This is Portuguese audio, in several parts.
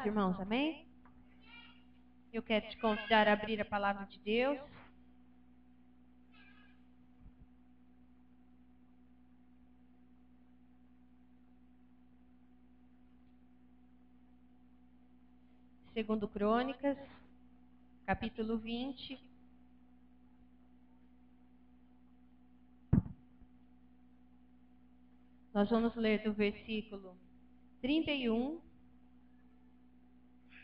paz, irmãos, amém? Eu quero te convidar a abrir a palavra de Deus. Segundo Crônicas, capítulo 20. Nós vamos ler do versículo 31.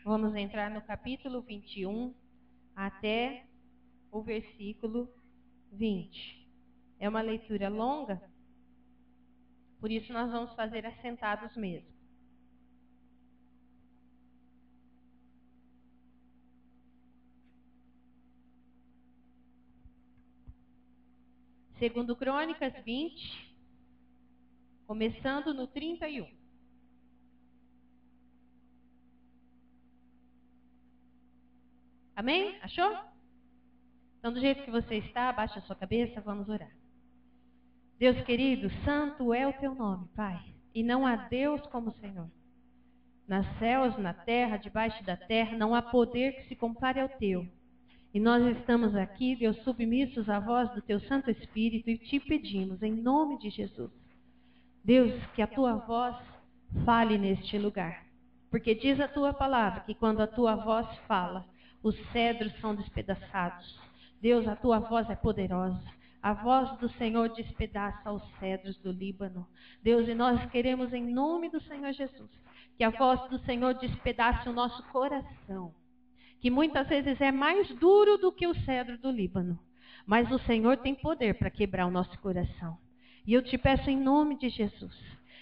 Vamos entrar no capítulo 21 até o versículo 20. É uma leitura longa, por isso nós vamos fazer assentados mesmo. Segundo Crônicas 20, começando no 31. Amém? Achou? Então, do jeito que você está, abaixa a sua cabeça, vamos orar. Deus querido, santo é o teu nome, Pai, e não há Deus como o Senhor. Nos céus, na terra, debaixo da terra, não há poder que se compare ao teu. E nós estamos aqui, Deus, submissos à voz do teu Santo Espírito e te pedimos, em nome de Jesus, Deus, que a tua voz fale neste lugar. Porque diz a tua palavra que quando a tua voz fala, os cedros são despedaçados. Deus, a tua voz é poderosa. A voz do Senhor despedaça os cedros do Líbano. Deus, e nós queremos em nome do Senhor Jesus, que a voz do Senhor despedace o nosso coração, que muitas vezes é mais duro do que o cedro do Líbano. Mas o Senhor tem poder para quebrar o nosso coração. E eu te peço em nome de Jesus,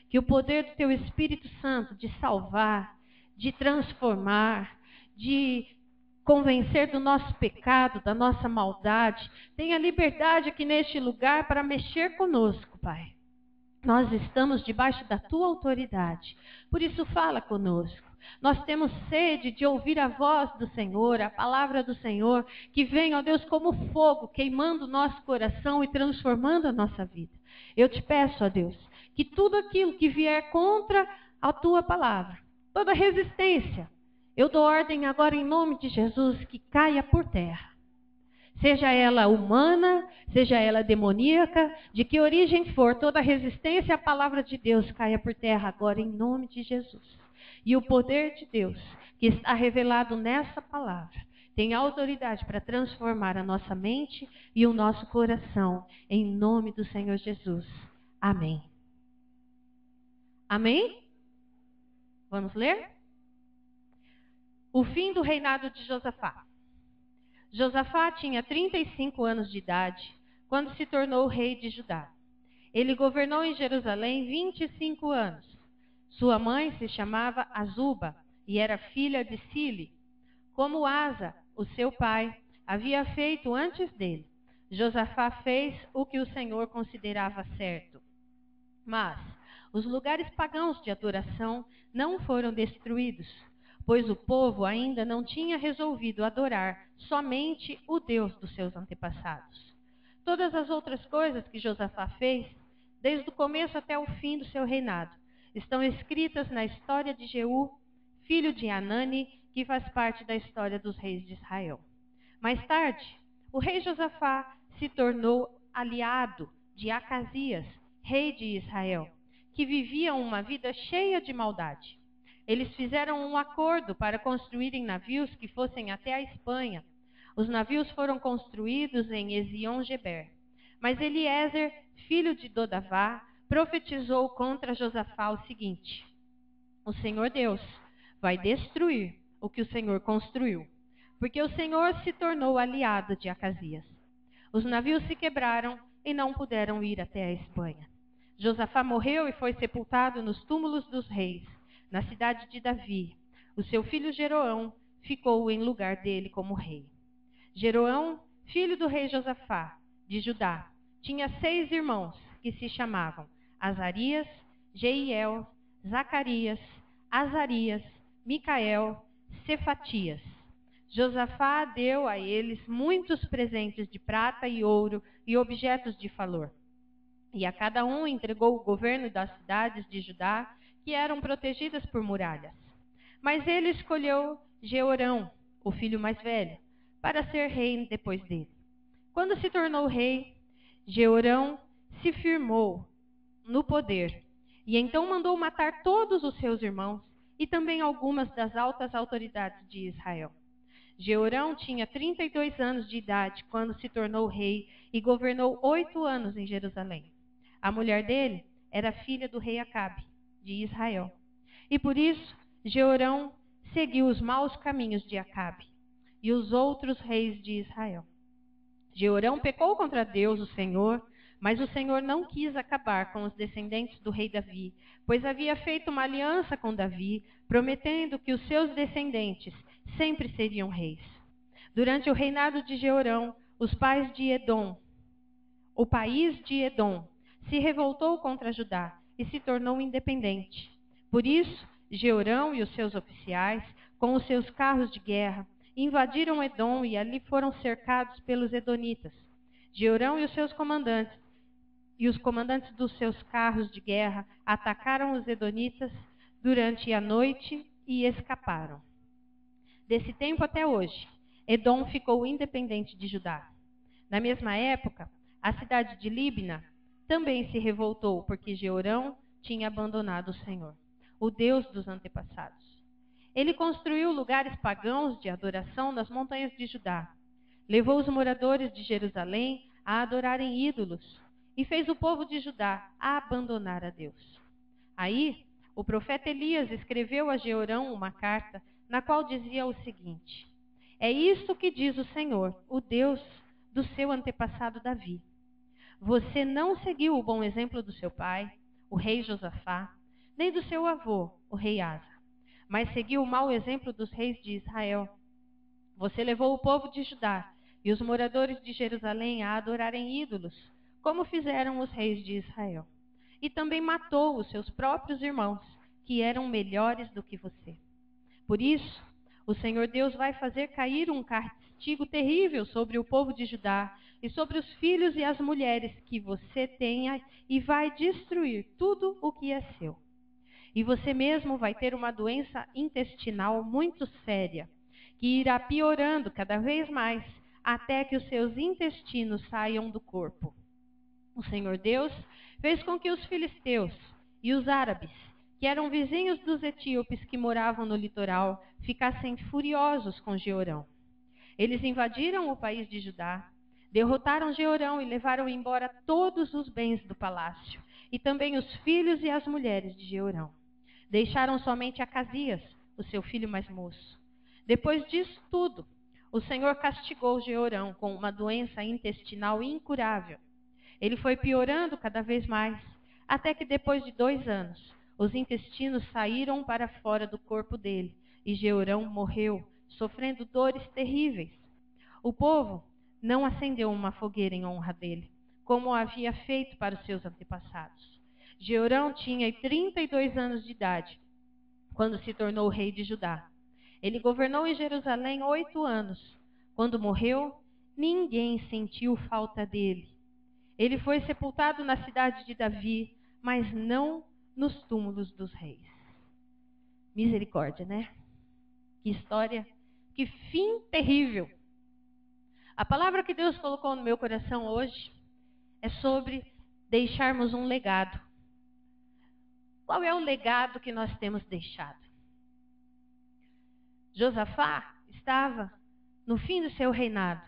que o poder do teu Espírito Santo de salvar, de transformar, de convencer do nosso pecado, da nossa maldade, tenha liberdade aqui neste lugar para mexer conosco, Pai. Nós estamos debaixo da tua autoridade, por isso fala conosco. Nós temos sede de ouvir a voz do Senhor, a palavra do Senhor, que vem, ó Deus, como fogo, queimando o nosso coração e transformando a nossa vida. Eu te peço, ó Deus, que tudo aquilo que vier contra a tua palavra, toda resistência, eu dou ordem agora em nome de Jesus que caia por terra. Seja ela humana, seja ela demoníaca, de que origem for, toda resistência à palavra de Deus caia por terra agora em nome de Jesus. E o poder de Deus, que está revelado nessa palavra, tem autoridade para transformar a nossa mente e o nosso coração, em nome do Senhor Jesus. Amém. Amém? Vamos ler? O fim do reinado de Josafá. Josafá tinha 35 anos de idade quando se tornou rei de Judá. Ele governou em Jerusalém 25 anos. Sua mãe se chamava Azuba e era filha de Sili. Como Asa, o seu pai, havia feito antes dele, Josafá fez o que o Senhor considerava certo. Mas os lugares pagãos de adoração não foram destruídos, pois o povo ainda não tinha resolvido adorar somente o Deus dos seus antepassados. Todas as outras coisas que Josafá fez, desde o começo até o fim do seu reinado, estão escritas na história de Jeú, filho de Hanani, que faz parte da história dos reis de Israel. Mais tarde, o rei Josafá se tornou aliado de Acasias, rei de Israel, que vivia uma vida cheia de maldade. Eles fizeram um acordo para construírem navios que fossem até a Espanha. Os navios foram construídos em Ezion-Geber. Mas Eliezer, filho de Dodavá, profetizou contra Josafá o seguinte: o Senhor Deus vai destruir o que o Senhor construiu, porque o Senhor se tornou aliado de Acasias. Os navios se quebraram e não puderam ir até a Espanha. Josafá morreu e foi sepultado nos túmulos dos reis, na cidade de Davi. O seu filho Jeroão ficou em lugar dele como rei. Jeroão, filho do rei Josafá, de Judá, tinha 6 irmãos que se chamavam Azarias, Jeiel, Zacarias, Azarias, Micael, Cefatias. Josafá deu a eles muitos presentes de prata e ouro e objetos de valor. E a cada um entregou o governo das cidades de Judá, que eram protegidas por muralhas. Mas ele escolheu Jeorão, o filho mais velho, para ser rei depois dele. Quando se tornou rei, Jeorão se firmou no poder e então mandou matar todos os seus irmãos e também algumas das altas autoridades de Israel. Jeorão tinha 32 anos de idade quando se tornou rei e governou 8 anos em Jerusalém. A mulher dele era filha do rei Acabe, de Israel. E por isso, Jeorão seguiu os maus caminhos de Acabe e os outros reis de Israel. Jeorão pecou contra Deus, o Senhor, mas o Senhor não quis acabar com os descendentes do rei Davi, pois havia feito uma aliança com Davi, prometendo que os seus descendentes sempre seriam reis. Durante o reinado de Jeorão, o país de Edom, se revoltou contra Judá e se tornou independente. Por isso, Jeorão e os seus oficiais, com os seus carros de guerra, invadiram Edom e ali foram cercados pelos edonitas. Jeorão e os seus comandantes e os comandantes dos seus carros de guerra atacaram os edonitas durante a noite e escaparam. Desse tempo até hoje, Edom ficou independente de Judá. Na mesma época, a cidade de Líbna também se revoltou porque Jeorão tinha abandonado o Senhor, o Deus dos antepassados. Ele construiu lugares pagãos de adoração nas montanhas de Judá. Levou os moradores de Jerusalém a adorarem ídolos e fez o povo de Judá a abandonar a Deus. Aí, o profeta Elias escreveu a Jeorão uma carta na qual dizia o seguinte: é isto que diz o Senhor, o Deus do seu antepassado Davi. Você não seguiu o bom exemplo do seu pai, o rei Josafá, nem do seu avô, o rei Asa, mas seguiu o mau exemplo dos reis de Israel. Você levou o povo de Judá e os moradores de Jerusalém a adorarem ídolos, como fizeram os reis de Israel. E também matou os seus próprios irmãos, que eram melhores do que você. Por isso, o Senhor Deus vai fazer cair um castigo terrível sobre o povo de Judá e sobre os filhos e as mulheres que você tenha e vai destruir tudo o que é seu. E você mesmo vai ter uma doença intestinal muito séria, que irá piorando cada vez mais até que os seus intestinos saiam do corpo. O Senhor Deus fez com que os filisteus e os árabes, que eram vizinhos dos etíopes que moravam no litoral, ficassem furiosos com Jeorão. Eles invadiram o país de Judá, derrotaram Jeorão e levaram embora todos os bens do palácio, e também os filhos e as mulheres de Jeorão. Deixaram somente Acasias, o seu filho mais moço. Depois disso tudo, o Senhor castigou Jeorão com uma doença intestinal incurável. Ele foi piorando cada vez mais, até que depois de 2 anos, os intestinos saíram para fora do corpo dele, e Jeorão morreu, sofrendo dores terríveis. O povo não acendeu uma fogueira em honra dele, como havia feito para os seus antepassados. Jeorão tinha 32 anos de idade quando se tornou rei de Judá. Ele governou em Jerusalém 8 anos. Quando morreu, ninguém sentiu falta dele. Ele foi sepultado na cidade de Davi, mas não nos túmulos dos reis. Misericórdia, né? Que história, que fim terrível. A palavra que Deus colocou no meu coração hoje é sobre deixarmos um legado. Qual é o legado que nós temos deixado? Josafá estava no fim do seu reinado.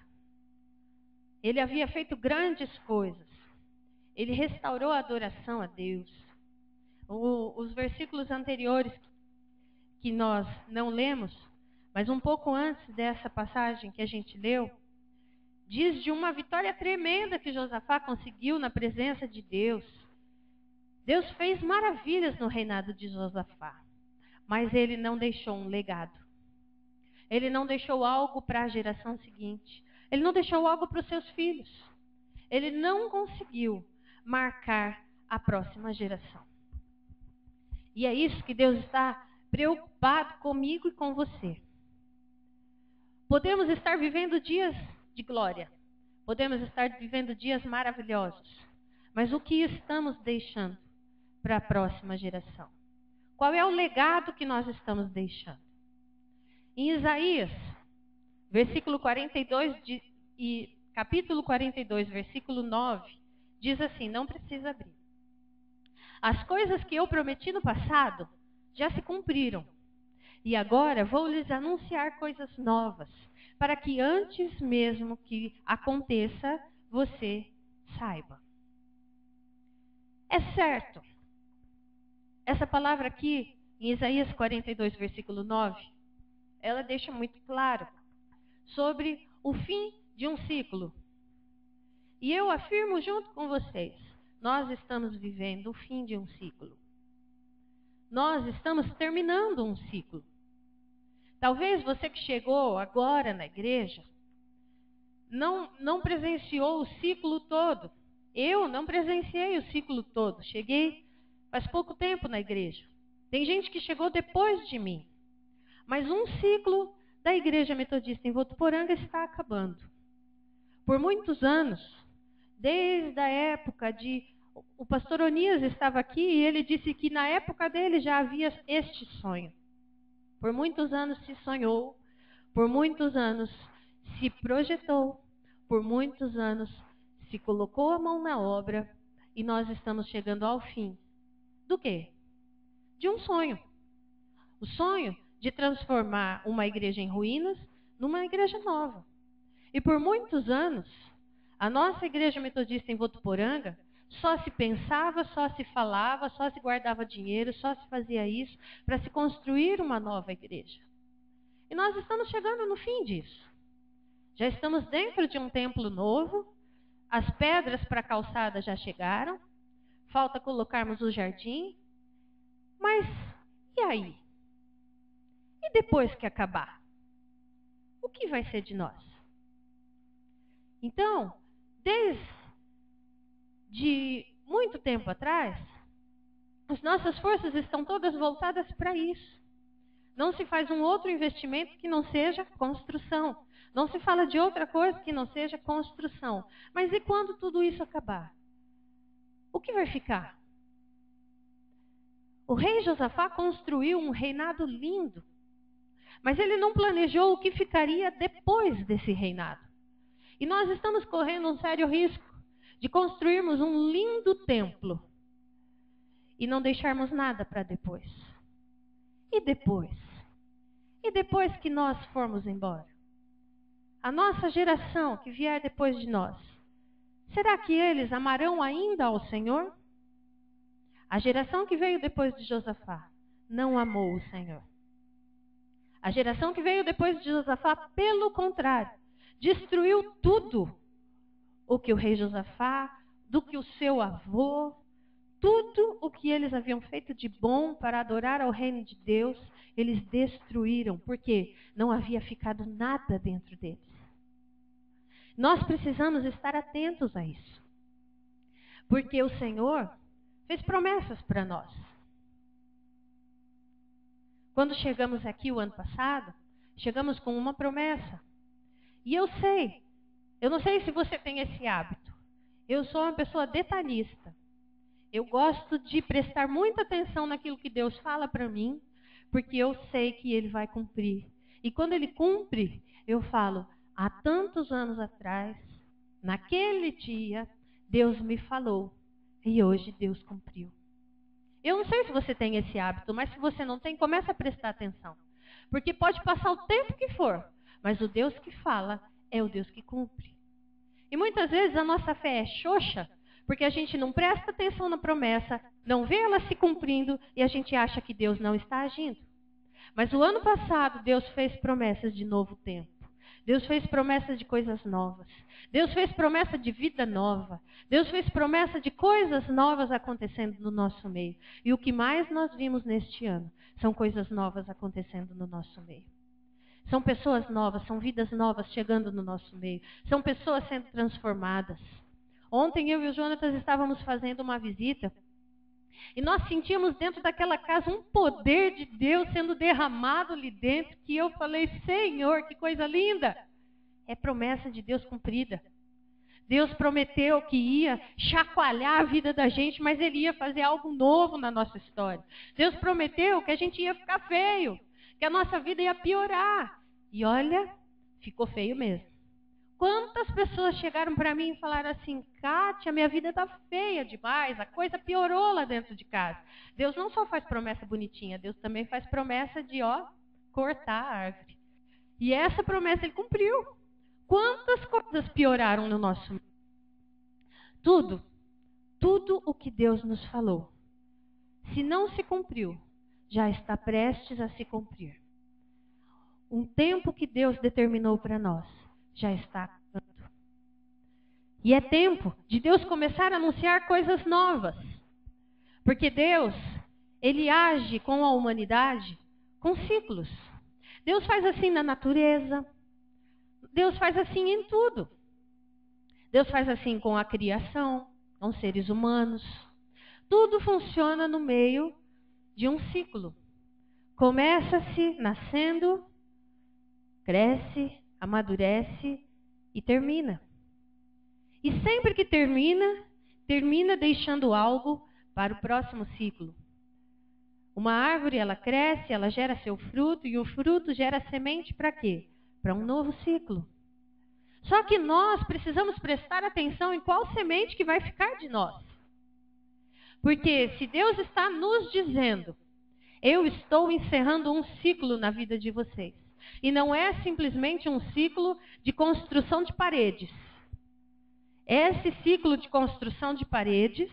Ele havia feito grandes coisas. Ele restaurou a adoração a Deus. Os versículos anteriores que nós não lemos, mas um pouco antes dessa passagem que a gente leu, diz de uma vitória tremenda que Josafá conseguiu na presença de Deus. Deus fez maravilhas no reinado de Josafá, mas ele não deixou um legado. Ele não deixou algo para a geração seguinte. Ele não deixou algo para os seus filhos. Ele não conseguiu marcar a próxima geração. E é isso que Deus está preocupado comigo e com você. Podemos estar vivendo dias de glória. Podemos estar vivendo dias maravilhosos. Mas o que estamos deixando para a próxima geração? Qual é o legado que nós estamos deixando? Em Isaías, versículo 42 e capítulo 42, versículo 9, diz assim, não precisa abrir. As coisas que eu prometi no passado já se cumpriram. E agora vou lhes anunciar coisas novas, para que antes mesmo que aconteça, você saiba. É certo. Essa palavra aqui, em Isaías 42, versículo 9, ela deixa muito claro sobre o fim de um ciclo. E eu afirmo junto com vocês, nós estamos vivendo o fim de um ciclo. Nós estamos terminando um ciclo. Talvez você que chegou agora na igreja não presenciou o ciclo todo. Eu não presenciei o ciclo todo. Cheguei faz pouco tempo na igreja. Tem gente que chegou depois de mim. Mas um ciclo da Igreja Metodista em Votuporanga está acabando. Por muitos anos, desde a época de... O pastor Onias estava aqui e ele disse que na época dele já havia este sonho. Por muitos anos se sonhou, por muitos anos se projetou, por muitos anos se colocou a mão na obra e nós estamos chegando ao fim. Do quê? De um sonho. O sonho de transformar uma igreja em ruínas numa igreja nova. E por muitos anos, a nossa igreja metodista em Votuporanga só se pensava, só se falava, só se guardava dinheiro, só se fazia isso para se construir uma nova igreja. E nós estamos chegando no fim disso. Já estamos dentro de um templo novo, as pedras para a calçada já chegaram, falta colocarmos o jardim. Mas e aí? E depois que acabar? O que vai ser de nós? Então, desde muito tempo atrás, as nossas forças estão todas voltadas para isso. Não se faz um outro investimento que não seja construção. Não se fala de outra coisa que não seja construção. Mas e quando tudo isso acabar? O que vai ficar? O rei Josafá construiu um reinado lindo. Mas ele não planejou o que ficaria depois desse reinado. E nós estamos correndo um sério risco de construirmos um lindo templo e não deixarmos nada para depois. E depois? E depois que nós formos embora? A nossa geração que vier depois de nós, será que eles amarão ainda ao Senhor? A geração que veio depois de Josafá não amou o Senhor. A geração que veio depois de Josafá, pelo contrário, destruiu tudo o que o rei Josafá, do que o seu avô, tudo o que eles haviam feito de bom para adorar ao reino de Deus, eles destruíram, porque não havia ficado nada dentro deles. Nós precisamos estar atentos a isso, porque o Senhor fez promessas para nós. Quando chegamos aqui o ano passado, chegamos com uma promessa. E eu não sei se você tem esse hábito. Eu sou uma pessoa detalhista. Eu gosto de prestar muita atenção naquilo que Deus fala para mim, porque eu sei que Ele vai cumprir. E quando Ele cumpre, eu falo, há tantos anos atrás, naquele dia, Deus me falou. E hoje Deus cumpriu. Eu não sei se você tem esse hábito, mas se você não tem, começa a prestar atenção. Porque pode passar o tempo que for, mas o Deus que fala é o Deus que cumpre. E muitas vezes a nossa fé é xoxa, porque a gente não presta atenção na promessa, não vê ela se cumprindo e a gente acha que Deus não está agindo. Mas o ano passado Deus fez promessas de novo tempo. Deus fez promessas de coisas novas. Deus fez promessa de vida nova. Deus fez promessa de coisas novas acontecendo no nosso meio. E o que mais nós vimos neste ano são coisas novas acontecendo no nosso meio. São pessoas novas, são vidas novas chegando no nosso meio. São pessoas sendo transformadas. Ontem eu e o Jonatas estávamos fazendo uma visita e nós sentíamos dentro daquela casa um poder de Deus sendo derramado ali dentro, que eu falei, Senhor, que coisa linda! É promessa de Deus cumprida. Deus prometeu que ia chacoalhar a vida da gente, mas Ele ia fazer algo novo na nossa história. Deus prometeu que a gente ia ficar feio, que a nossa vida ia piorar. E olha, ficou feio mesmo. Quantas pessoas chegaram para mim e falaram assim: Kátia, minha vida está feia demais, a coisa piorou lá dentro de casa. Deus não só faz promessa bonitinha, Deus também faz promessa de, cortar a árvore. E essa promessa Ele cumpriu. Quantas coisas pioraram no nosso mundo? Tudo o que Deus nos falou, se não se cumpriu, já está prestes a se cumprir. Um tempo que Deus determinou para nós já está acabando. E é tempo de Deus começar a anunciar coisas novas. Porque Deus, Ele age com a humanidade com ciclos. Deus faz assim na natureza. Deus faz assim em tudo. Deus faz assim com a criação, com seres humanos. Tudo funciona no meio de um ciclo. Começa-se nascendo, cresce, amadurece e termina. E sempre que termina deixando algo para o próximo ciclo. Uma árvore, ela cresce, ela gera seu fruto, e o fruto gera semente para quê? Para um novo ciclo. Só que nós precisamos prestar atenção em qual semente que vai ficar de nós. Porque se Deus está nos dizendo, eu estou encerrando um ciclo na vida de vocês. E não é simplesmente um ciclo de construção de paredes. Esse ciclo de construção de paredes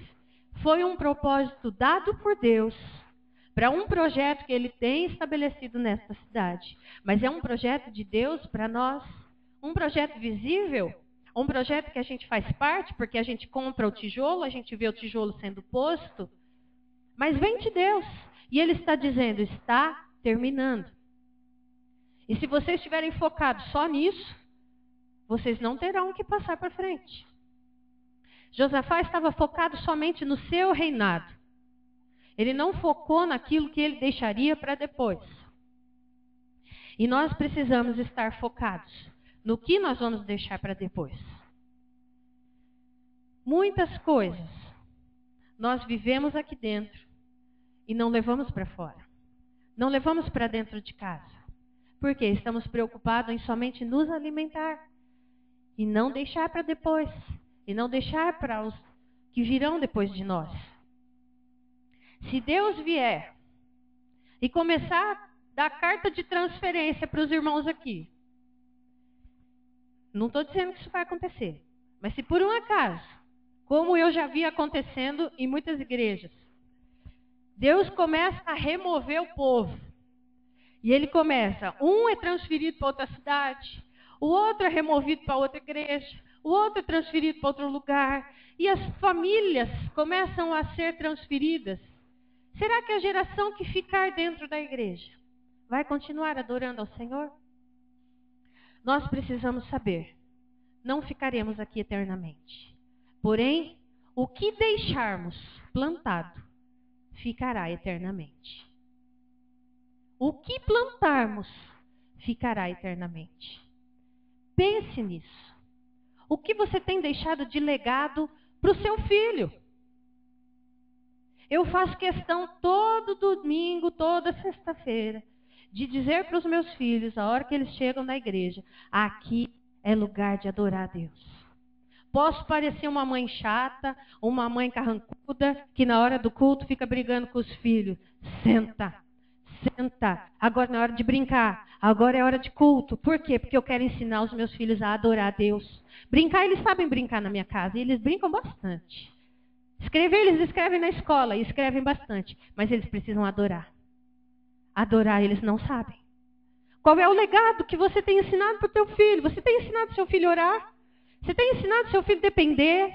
foi um propósito dado por Deus para um projeto que Ele tem estabelecido nesta cidade. Mas é um projeto de Deus para nós. Um projeto visível, um projeto que a gente faz parte, porque a gente compra o tijolo, a gente vê o tijolo sendo posto, mas vem de Deus. E Ele está dizendo, está terminando. E se vocês estiverem focados só nisso, vocês não terão que passar para frente. Josafá estava focado somente no seu reinado. Ele não focou naquilo que ele deixaria para depois. E nós precisamos estar focados no que nós vamos deixar para depois. Muitas coisas nós vivemos aqui dentro e não levamos para fora. Não levamos para dentro de casa. Por quê? Estamos preocupados em somente nos alimentar e não deixar para depois. E não deixar para os que virão depois de nós. Se Deus vier e começar a dar carta de transferência para os irmãos aqui, não estou dizendo que isso vai acontecer, mas se por um acaso, como eu já vi acontecendo em muitas igrejas, Deus começa a remover o povo. E ele começa, um é transferido para outra cidade, o outro é removido para outra igreja, o outro é transferido para outro lugar, e as famílias começam a ser transferidas. Será que a geração que ficar dentro da igreja vai continuar adorando ao Senhor? Nós precisamos saber, não ficaremos aqui eternamente. Porém, o que deixarmos plantado ficará eternamente. O que plantarmos ficará eternamente. Pense nisso. O que você tem deixado de legado para o seu filho? Eu faço questão todo domingo, toda sexta-feira, de dizer para os meus filhos, a hora que eles chegam na igreja, aqui é lugar de adorar a Deus. Posso parecer uma mãe chata, uma mãe carrancuda, que na hora do culto fica brigando com os filhos. Senta, agora não é hora de brincar, agora é hora de culto. Por quê? Porque eu quero ensinar os meus filhos a adorar a Deus. Brincar, eles sabem brincar na minha casa, e eles brincam bastante. Escrever, eles escrevem na escola, e escrevem bastante, mas eles precisam adorar. Adorar, eles não sabem. Qual é o legado que você tem ensinado para o teu filho? Você tem ensinado seu filho a orar? Você tem ensinado seu filho a depender?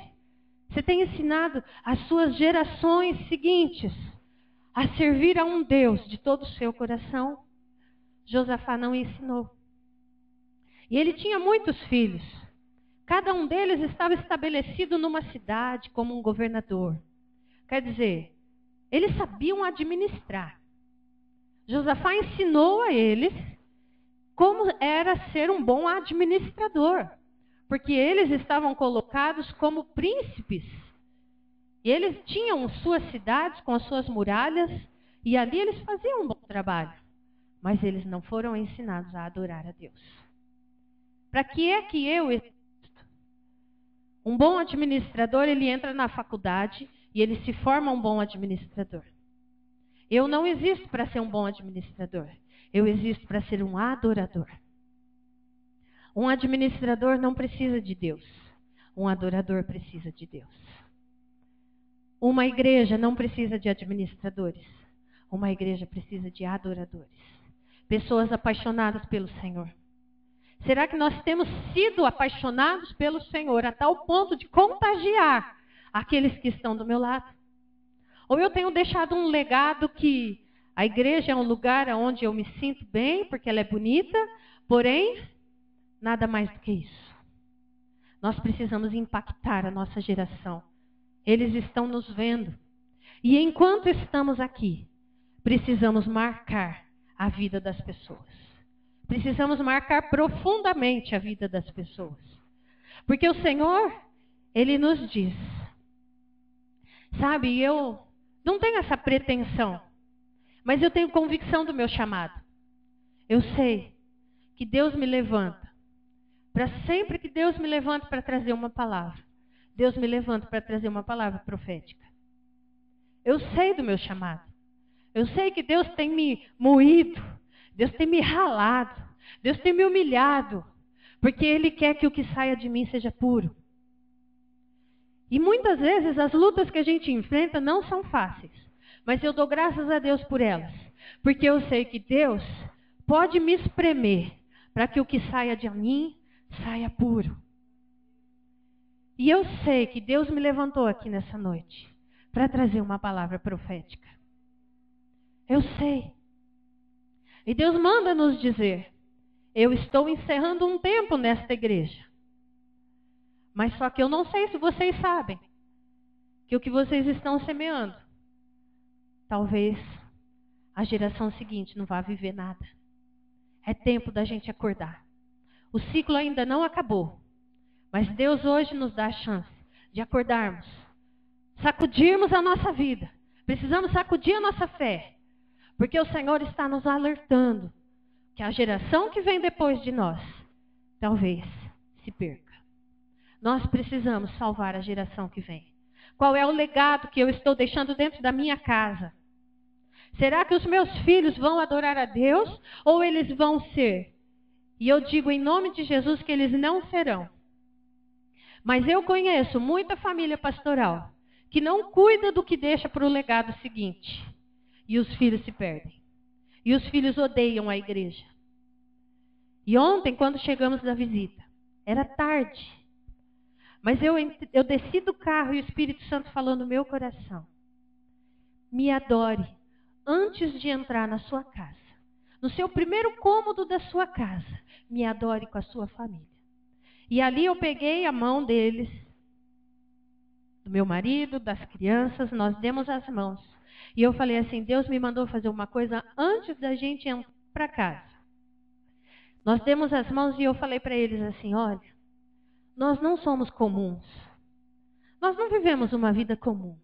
Você tem ensinado as suas gerações seguintes a servir a um Deus de todo o seu coração? Josafá não ensinou. E ele tinha muitos filhos. Cada um deles estava estabelecido numa cidade como um governador. Quer dizer, eles sabiam administrar. Josafá ensinou a eles como era ser um bom administrador. porque eles estavam colocados como príncipes. E eles tinham suas cidades com as suas muralhas, e ali eles faziam um bom trabalho. Mas eles não foram ensinados a adorar a Deus. Para que é que eu existo? Um bom administrador, ele entra na faculdade e ele se forma um bom administrador. Eu não existo para ser um bom administrador. Eu existo para ser um adorador. Um administrador não precisa de Deus. Um adorador precisa de Deus. Uma igreja não precisa de administradores. Uma igreja precisa de adoradores. Pessoas apaixonadas pelo Senhor. Será que nós temos sido apaixonados pelo Senhor a tal ponto de contagiar aqueles que estão do meu lado? Ou eu tenho deixado um legado que a igreja é um lugar onde eu me sinto bem, porque ela é bonita, porém, nada mais do que isso. Nós precisamos impactar a nossa geração. Eles estão nos vendo. E enquanto estamos aqui, precisamos marcar a vida das pessoas. Precisamos marcar profundamente a vida das pessoas. Porque o Senhor, Ele nos diz, sabe, eu não tenho essa pretensão, mas eu tenho convicção do meu chamado. Eu sei que Deus me levanta, para sempre que Deus me levanta para trazer uma palavra, Deus me levanta para trazer uma palavra profética. Eu sei do meu chamado. Eu sei que Deus tem me moído, Deus tem me ralado, Deus tem me humilhado, porque Ele quer que o que saia de mim seja puro. E muitas vezes as lutas que a gente enfrenta não são fáceis, mas eu dou graças a Deus por elas, porque eu sei que Deus pode me espremer para que o que saia de mim saia puro. E eu sei que Deus me levantou aqui nessa noite para trazer uma palavra profética. Eu sei. E Deus manda nos dizer, eu estou encerrando um tempo nesta igreja. Mas só que eu não sei se vocês sabem que o que vocês estão semeando, talvez a geração seguinte não vá viver nada. É tempo da gente acordar. O ciclo ainda não acabou. Mas Deus hoje nos dá a chance de acordarmos, sacudirmos a nossa vida. Precisamos sacudir a nossa fé. Porque o Senhor está nos alertando que a geração que vem depois de nós, talvez se perca. Nós precisamos salvar a geração que vem. Qual é o legado que eu estou deixando dentro da minha casa? Será que os meus filhos vão adorar a Deus ou eles vão ser? E eu digo em nome de Jesus que eles não serão. Mas eu conheço muita família pastoral que não cuida do que deixa para o legado seguinte. E os filhos se perdem. E os filhos odeiam a igreja. E ontem, quando chegamos da visita, era tarde. Mas eu desci do carro e o Espírito Santo falou no meu coração. Me adore antes de entrar na sua casa. No seu primeiro cômodo da sua casa. Me adore com a sua família. E ali eu peguei a mão deles, do meu marido, das crianças, nós demos as mãos. E eu falei assim, Deus me mandou fazer uma coisa antes da gente ir para casa. Nós demos as mãos e eu falei para eles assim, olha, nós não somos comuns. Nós não vivemos uma vida comum.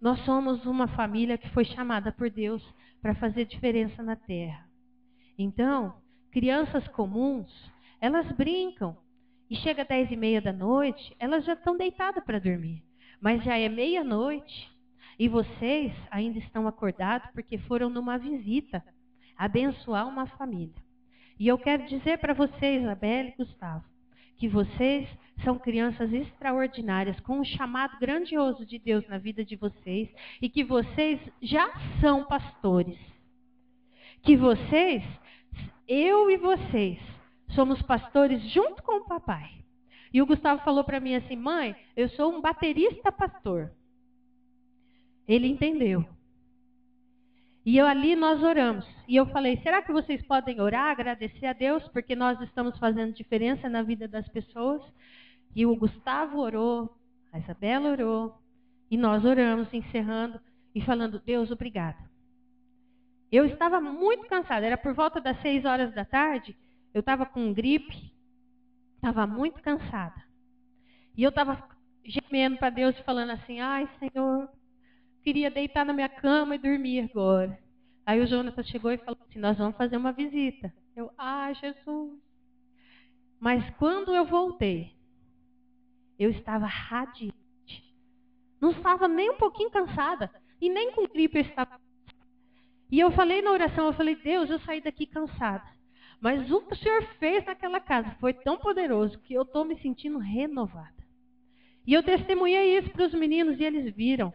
Nós somos uma família que foi chamada por Deus para fazer diferença na terra. Então, crianças comuns, elas brincam. E chega 10h30 da noite, elas já estão deitadas para dormir. Mas já é meia-noite e vocês ainda estão acordados porque foram numa visita, abençoar uma família. E eu quero dizer para vocês, Isabela e Gustavo, que vocês são crianças extraordinárias, com um chamado grandioso de Deus na vida de vocês, e que vocês já são pastores. Que vocês, eu e vocês, somos pastores junto com o papai. E o Gustavo falou para mim assim, mãe, eu sou um baterista pastor. Ele entendeu. E ali nós oramos. E eu falei, será que vocês podem orar, agradecer a Deus, porque nós estamos fazendo diferença na vida das pessoas? E o Gustavo orou, a Isabela orou, e nós oramos, encerrando e falando, Deus, obrigado. Eu estava muito cansada, era por volta das 6 horas da tarde, eu estava com gripe. Estava muito cansada. E eu estava gemendo para Deus e falando assim, ai, Senhor, queria deitar na minha cama e dormir agora. Aí o Jonatas chegou e falou assim, nós vamos fazer uma visita. Eu, ai, Jesus. Mas quando eu voltei, eu estava radiante. Não estava nem um pouquinho cansada. E nem com gripe eu estava. E eu falei na oração, eu falei, Deus, eu saí daqui cansada. Mas o que o Senhor fez naquela casa foi tão poderoso que eu estou me sentindo renovada. E eu testemunhei isso para os meninos e eles viram.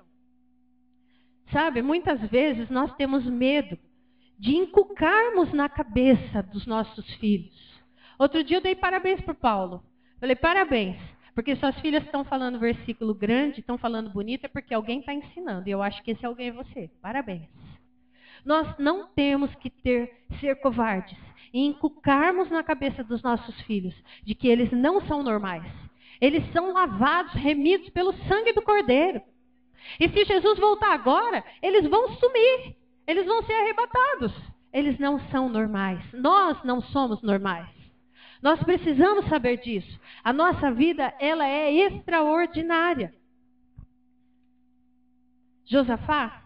Sabe, muitas vezes nós temos medo de inculcarmos na cabeça dos nossos filhos. Outro dia eu dei parabéns para o Paulo. Falei, parabéns, porque suas filhas estão falando versículo grande, estão falando bonito, é porque alguém está ensinando. E eu acho que esse alguém é você. Parabéns. Nós não temos que ser covardes e inculcarmos na cabeça dos nossos filhos de que eles não são normais. Eles são lavados, remidos pelo sangue do Cordeiro. E se Jesus voltar agora, eles vão sumir. Eles vão ser arrebatados. Eles não são normais. Nós não somos normais. Nós precisamos saber disso. A nossa vida, ela é extraordinária. Josafá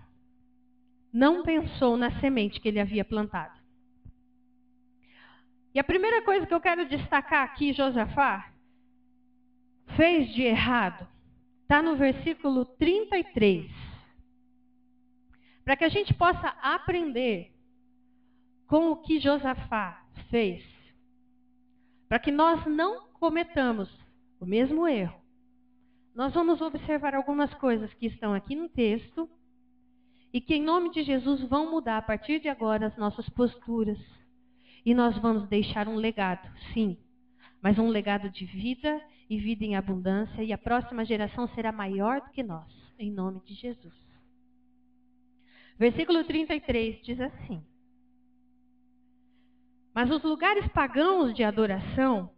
não pensou na semente que ele havia plantado. E a primeira coisa que eu quero destacar aqui, Josafá fez de errado, está no versículo 33. Para que a gente possa aprender com o que Josafá fez. Para que nós não cometamos o mesmo erro. Nós vamos observar algumas coisas que estão aqui no texto e que em nome de Jesus vão mudar a partir de agora as nossas posturas. E nós vamos deixar um legado, sim, mas um legado de vida e vida em abundância, e a próxima geração será maior do que nós, em nome de Jesus. Versículo 33 diz assim: mas os lugares pagãos de adoração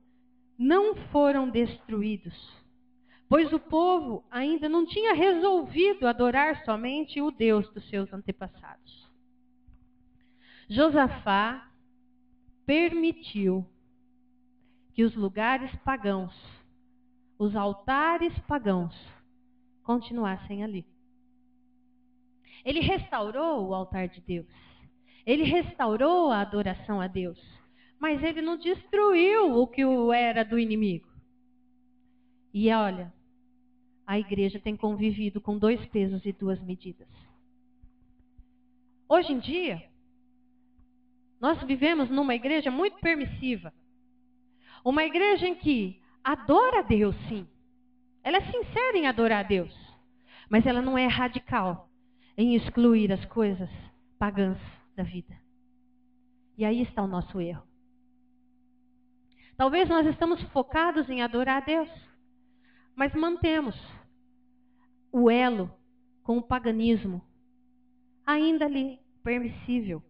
não foram destruídos, pois o povo ainda não tinha resolvido adorar somente o Deus dos seus antepassados. Josafá permitiu que os lugares pagãos, os altares pagãos, continuassem ali. Ele restaurou o altar de Deus. Ele restaurou a adoração a Deus. Mas ele não destruiu o que era do inimigo. E olha, a igreja tem convivido com 2 pesos e 2 medidas. Hoje em dia, nós vivemos numa igreja muito permissiva. Uma igreja em que adora a Deus, sim. Ela é sincera em adorar a Deus. Mas ela não é radical em excluir as coisas pagãs da vida. E aí está o nosso erro. Talvez nós estamos focados em adorar a Deus, mas mantemos o elo com o paganismo ainda ali, permissível.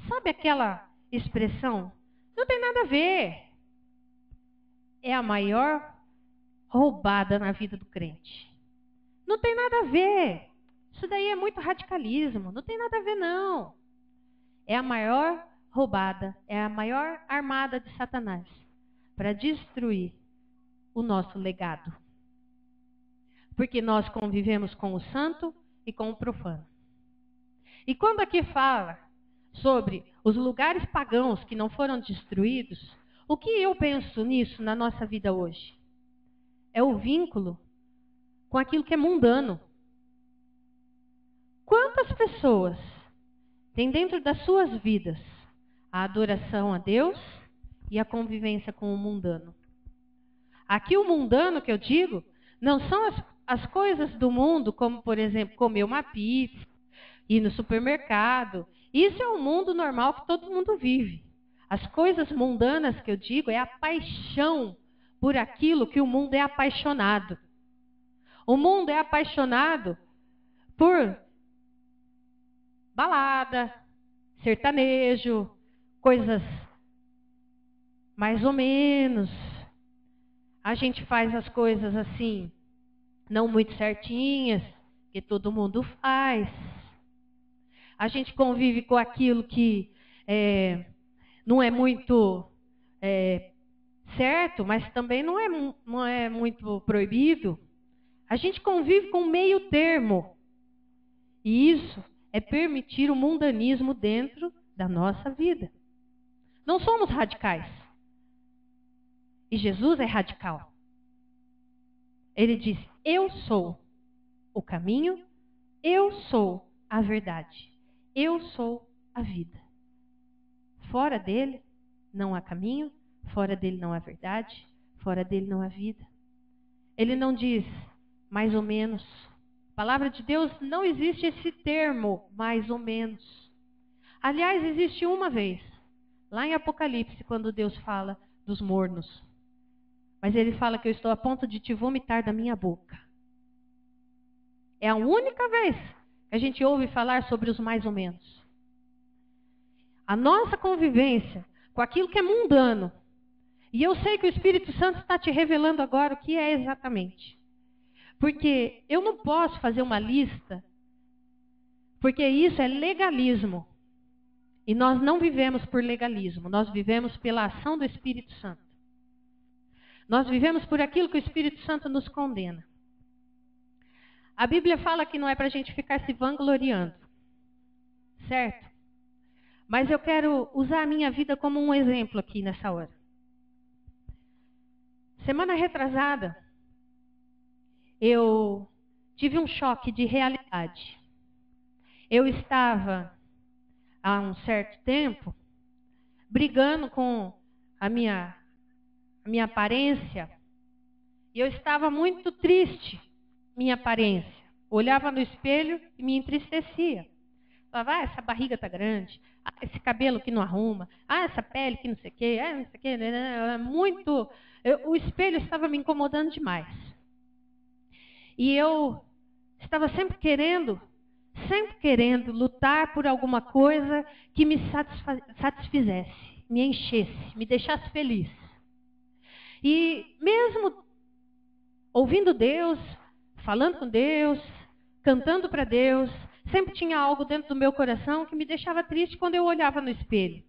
Sabe aquela expressão? Não tem nada a ver. É a maior roubada na vida do crente. Não tem nada a ver. Isso daí é muito radicalismo. Não tem nada a ver, não. É a maior roubada, é a maior armada de Satanás para destruir o nosso legado. Porque nós convivemos com o santo e com o profano. E quando aqui fala sobre os lugares pagãos que não foram destruídos, o que eu penso nisso na nossa vida hoje? É o vínculo com aquilo que é mundano. Quantas pessoas têm dentro das suas vidas a adoração a Deus e a convivência com o mundano? Aqui o mundano que eu digo não são as coisas do mundo, como por exemplo comer uma pizza, ir no supermercado. Isso é o mundo normal que todo mundo vive. As coisas mundanas que eu digo é a paixão por aquilo que o mundo é apaixonado. O mundo é apaixonado por balada, sertanejo, coisas mais ou menos. A gente faz as coisas assim, não muito certinhas, que todo mundo faz. A gente convive com aquilo que não é muito certo, mas também não é muito proibido. A gente convive com um meio termo. E isso é permitir o mundanismo dentro da nossa vida. Não somos radicais. E Jesus é radical. Ele diz: eu sou o caminho, eu sou a verdade, eu sou a vida. Fora dele não há caminho, fora dele não há verdade, fora dele não há vida. Ele não diz mais ou menos. A palavra de Deus não existe esse termo, mais ou menos. Aliás, existe uma vez, lá em Apocalipse, quando Deus fala dos mornos. Mas ele fala que eu estou a ponto de te vomitar da minha boca. É a única vez que a gente ouve falar sobre os mais ou menos. A nossa convivência com aquilo que é mundano. E eu sei que o Espírito Santo está te revelando agora o que é exatamente. Porque eu não posso fazer uma lista, porque isso é legalismo. E nós não vivemos por legalismo, nós vivemos pela ação do Espírito Santo. Nós vivemos por aquilo que o Espírito Santo nos condena. A Bíblia fala que não é para a gente ficar se vangloriando, certo? Mas eu quero usar a minha vida como um exemplo aqui nessa hora. Semana retrasada, eu tive um choque de realidade. Eu estava, há um certo tempo, brigando com a minha aparência. E eu estava muito triste, minha aparência. Olhava no espelho e me entristecia. Falava, essa barriga tá grande. Esse cabelo que não arruma. Essa pele que não sei o quê. Não sei o quê. Muito... o espelho estava me incomodando demais. E eu estava sempre querendo lutar por alguma coisa que me satisfizesse, me enchesse, me deixasse feliz. E mesmo ouvindo Deus, falando com Deus, cantando para Deus, sempre tinha algo dentro do meu coração que me deixava triste quando eu olhava no espelho.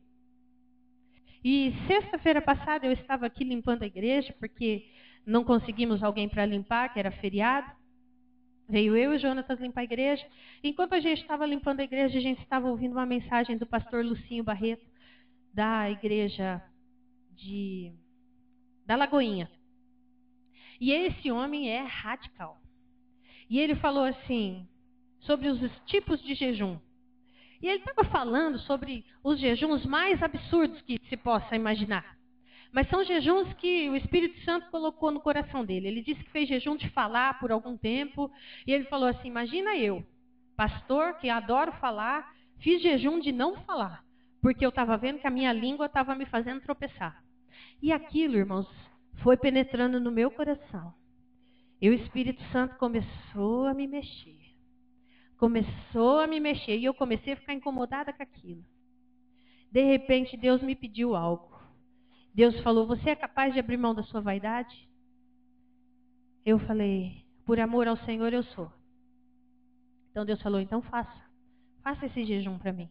E sexta-feira passada eu estava aqui limpando a igreja, porque não conseguimos alguém para limpar, que era feriado. Veio eu e o Jonatas limpar a igreja. Enquanto a gente estava limpando a igreja, a gente estava ouvindo uma mensagem do pastor Lucinho Barreto, da igreja da Lagoinha. E esse homem é radical. E ele falou assim, sobre os tipos de jejum. E ele estava falando sobre os jejuns mais absurdos que se possa imaginar. Mas são jejuns que o Espírito Santo colocou no coração dele. Ele disse que fez jejum de falar por algum tempo. E ele falou assim, imagina eu, pastor que adoro falar, fiz jejum de não falar. Porque eu estava vendo que a minha língua estava me fazendo tropeçar. E aquilo, irmãos, foi penetrando no meu coração. E o Espírito Santo começou a me mexer. E eu comecei a ficar incomodada com aquilo. De repente, Deus me pediu algo. Deus falou, você é capaz de abrir mão da sua vaidade? Eu falei, por amor ao Senhor eu sou. Então Deus falou, então faça esse jejum para mim.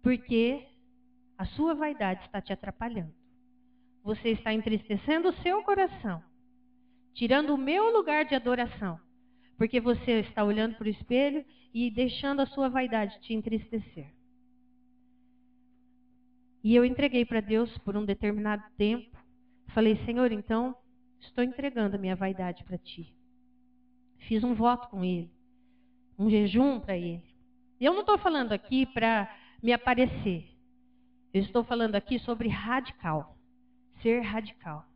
Porque a sua vaidade está te atrapalhando. Você está entristecendo o seu coração, tirando o meu lugar de adoração. Porque você está olhando para o espelho e deixando a sua vaidade te entristecer. E eu entreguei para Deus por um determinado tempo. Falei, Senhor, então, estou entregando a minha vaidade para Ti. Fiz um voto com Ele. Um jejum para Ele. E eu não estou falando aqui para me aparecer. Eu estou falando aqui sobre radical. Ser radical.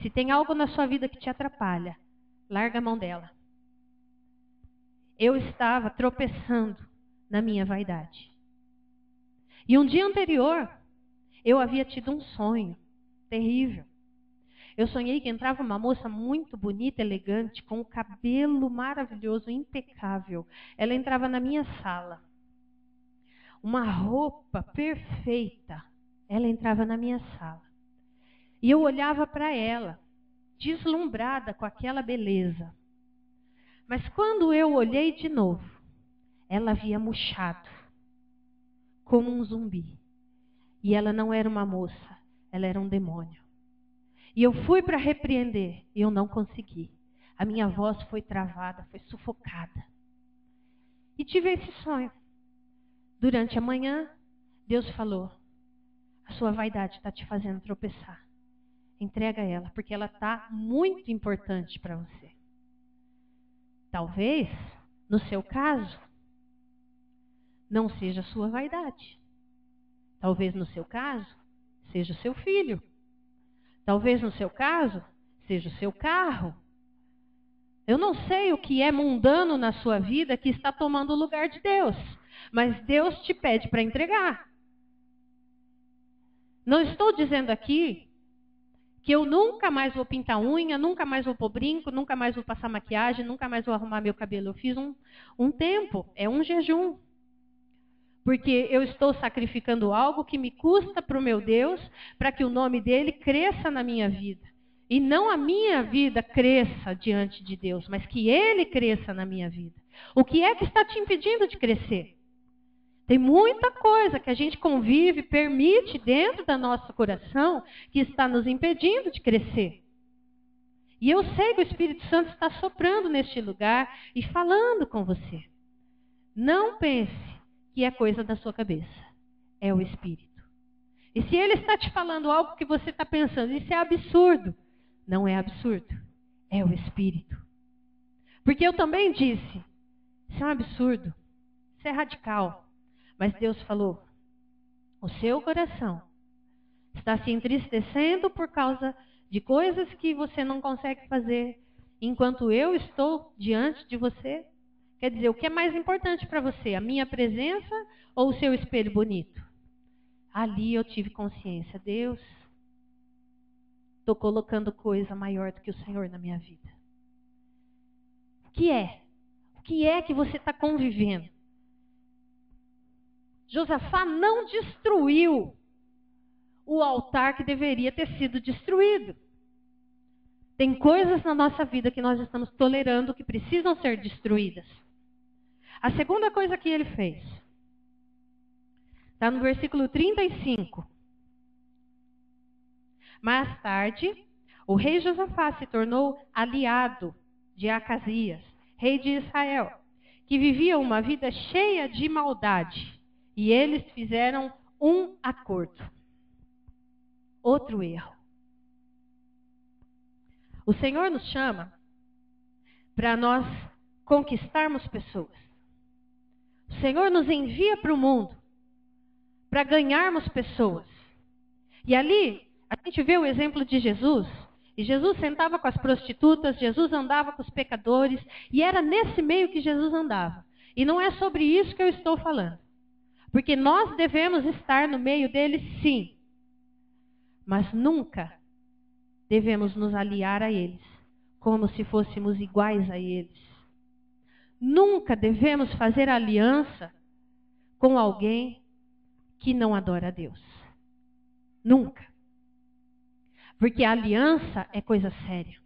Se tem algo na sua vida que te atrapalha, larga a mão dela. Eu estava tropeçando na minha vaidade. E um dia anterior, eu havia tido um sonho terrível. Eu sonhei que entrava uma moça muito bonita, elegante, com um cabelo maravilhoso, impecável. Ela entrava na minha sala. Uma roupa perfeita. Ela entrava na minha sala. E eu olhava para ela, deslumbrada com aquela beleza. Mas quando eu olhei de novo, ela havia murchado, como um zumbi. E ela não era uma moça, ela era um demônio. E eu fui para repreender e eu não consegui. A minha voz foi travada, foi sufocada. E tive esse sonho. Durante a manhã, Deus falou: a sua vaidade está te fazendo tropeçar. Entrega ela, porque ela está muito importante para você. Talvez, no seu caso, não seja a sua vaidade. Talvez no seu caso, seja o seu filho. Talvez no seu caso, seja o seu carro. Eu não sei o que é mundano na sua vida que está tomando o lugar de Deus. Mas Deus te pede para entregar. Não estou dizendo aqui que eu nunca mais vou pintar unha, nunca mais vou pôr brinco, nunca mais vou passar maquiagem, nunca mais vou arrumar meu cabelo. Eu fiz um tempo, é um jejum. Porque eu estou sacrificando algo que me custa para o meu Deus, para que o nome dele cresça na minha vida. E não a minha vida cresça diante de Deus, mas que ele cresça na minha vida. O que é que está te impedindo de crescer? Tem muita coisa que a gente convive, permite dentro do nosso coração, que está nos impedindo de crescer. E eu sei que o Espírito Santo está soprando neste lugar e falando com você. Não pense que é coisa da sua cabeça. É o Espírito. E se ele está te falando algo que você está pensando, isso é absurdo. Não é absurdo. É o Espírito. Porque eu também disse, isso é um absurdo. Isso é radical. Mas Deus falou, o seu coração está se entristecendo por causa de coisas que você não consegue fazer, enquanto eu estou diante de você. Quer dizer, o que é mais importante para você, a minha presença ou o seu espelho bonito? Ali eu tive consciência, Deus, estou colocando coisa maior do que o Senhor na minha vida. O que é? O que é que você está convivendo? Josafá não destruiu o altar que deveria ter sido destruído. Tem coisas na nossa vida que nós estamos tolerando que precisam ser destruídas. A segunda coisa que ele fez está no versículo 35. Mais tarde, o rei Josafá se tornou aliado de Acasias, rei de Israel, que vivia uma vida cheia de maldade. E eles fizeram um acordo. Outro erro. O Senhor nos chama para nós conquistarmos pessoas. O Senhor nos envia para o mundo para ganharmos pessoas. E ali, a gente vê o exemplo de Jesus. E Jesus sentava com as prostitutas, Jesus andava com os pecadores. E era nesse meio que Jesus andava. E não é sobre isso que eu estou falando. Porque nós devemos estar no meio deles, sim. Mas nunca devemos nos aliar a eles, como se fôssemos iguais a eles. Nunca devemos fazer aliança com alguém que não adora a Deus. Nunca. Porque a aliança é coisa séria.